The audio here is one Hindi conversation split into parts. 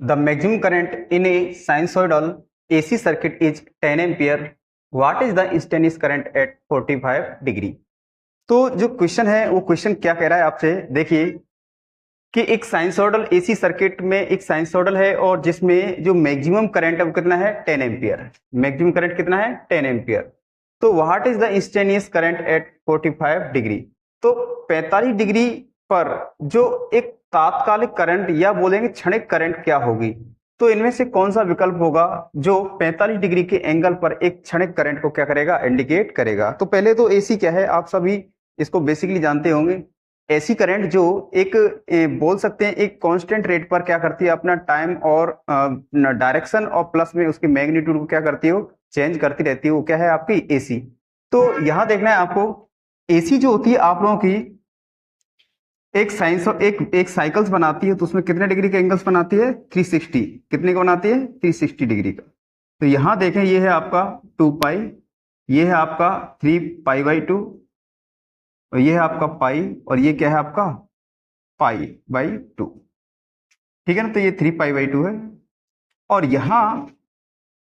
The maximum current in a sinusoidal AC circuit is 10 ampere. What is the instantaneous current at 45 degree? तो जो क्वेश्चन है वो क्वेश्चन क्या कह रहा है आपसे, देखिए कि एक साइनसॉइडल एसी सर्किट में एक साइनसॉइडल है और जिसमें जो मैक्सिमम करंट है वो कितना है 10 एम्पियर। मैक्सिमम करंट कितना है 10 एम्पियर। तो what is the instantaneous current eight 45 degree? तो 45 डिग्री पर जो एक तात्कालिक करंट या बोलेंगे क्षणिक करंट क्या होगी? तो इनमें से कौन सा विकल्प होगा जो 45 डिग्री के एंगल पर एक क्षणिक करंट को क्या करेगा, इंडिकेट करेगा? तो पहले तो एसी क्या है आप सभी इसको बेसिकली जानते होंगे। एसी करंट जो एक बोल सकते हैं एक कांस्टेंट रेट पर क्या करती है, अपना टाइम और डायरेक्शन और प्लस में उसकी मैग्नीट्यूड को क्या करती है, चेंज करती रहती है। वो क्या है आपकी एसी। तो यहां देखना है आपको, एसी जो होती है आप लोगों की एक साइंस एक साइकिल्स बनाती है, तो उसमें कितने डिग्री के एंगल्स बनाती है? 360। कितने का बनाती है? 360 डिग्री का। तो यहां देखें ये है आपका 2 पाई, ये है आपका 3 पाई बाई 2, और ये है आपका पाई, और ये क्या है आपका पाई बाई 2। ठीक है ना? तो ये 3 पाई बाई 2 है, और यहां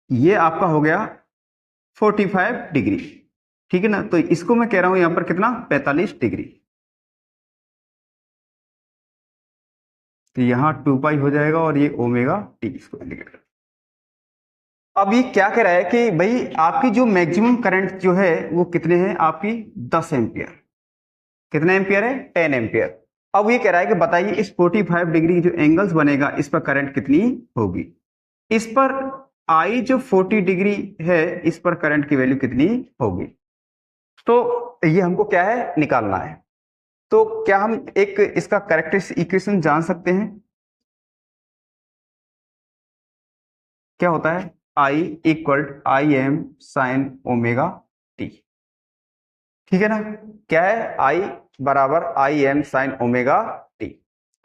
ये आपका हो गया 45 डिग्री। ठीक है ना? तो इसको मैं कह रहा हूं यहां पर कितना, 45 डिग्री। तो यहां 2 पाई हो जाएगा और ये ओमेगा टी इसको इंडिकेट कर। अब ये क्या कह रहा है कि भाई आपकी जो मैक्सिमम करंट जो है वो कितने हैं आपकी 10 एम्पियर। कितने एम्पियर है? 10 एम्पियर। अब ये कह रहा है कि बताइए इस 45 डिग्री जो एंगल्स बनेगा इस पर करंट कितनी होगी? इस पर आई जो 40 डिग्री है इस पर करंट की वैल्यू कितनी होगी? तो ये हमको क्या है, निकालना है। तो क्या हम एक इसका कैरेक्टरिस्टिक इक्वेशन जान सकते हैं? क्या होता है? I equal I M sine omega T. ठीक है ना? क्या है? आई बराबर I M sine omega T.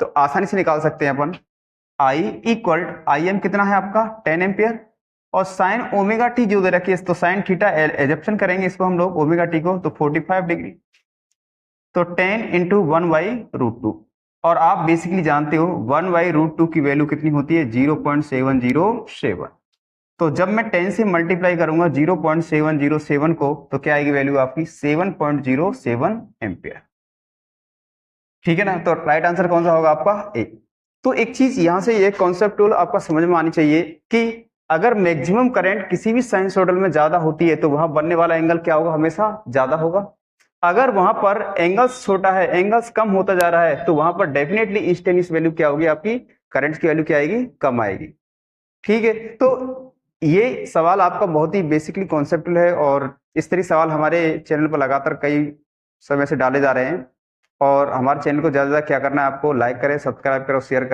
तो आसानी से निकाल सकते हैं अपन। आई इक्वल आई एम कितना है आपका 10 एम्पियर, और साइन ओमेगा टी जो दे रखी है तो साइन थीटा एजप्शन करेंगे इसको हम लोग ओमेगा टी को, तो 45 डिग्री। तो 10 इंटू 1/√2, और आप बेसिकली जानते हो 1/√2 की वैल्यू कितनी होती है? 0.707। तो जब मैं 10 से मल्टीप्लाई करूंगा 0.707 को, तो क्या आएगी वैल्यू आपकी? 7.07 एम्पियर। ठीक है ना? तो राइट आंसर कौन सा होगा आपका? ए। तो एक चीज यहां से ये कॉन्सेप्टुअल आपका समझ में आनी चाहिए कि अगर मैक्सिमम करंट किसी भी साइनसॉइडल में ज्यादा होती है तो वहां बनने वाला एंगल क्या होगा? हमेशा ज्यादा होगा। अगर वहां पर एंगल्स छोटा है, एंगल्स कम होता जा रहा है, तो वहां पर डेफिनेटली इंस्टेंटेनियस वैल्यू क्या होगी आपकी? करंट की वैल्यू क्या आएगी? कम आएगी। ठीक है? तो ये सवाल आपका बहुत ही बेसिकली कॉन्सेप्टुअल है, और इस तरह सवाल हमारे चैनल पर लगातार कई समय से डाले जा रहे हैं। और हमारे चैनल को ज्यादा क्या करना है, आपको लाइक करें, सब्सक्राइब करें और शेयर करें।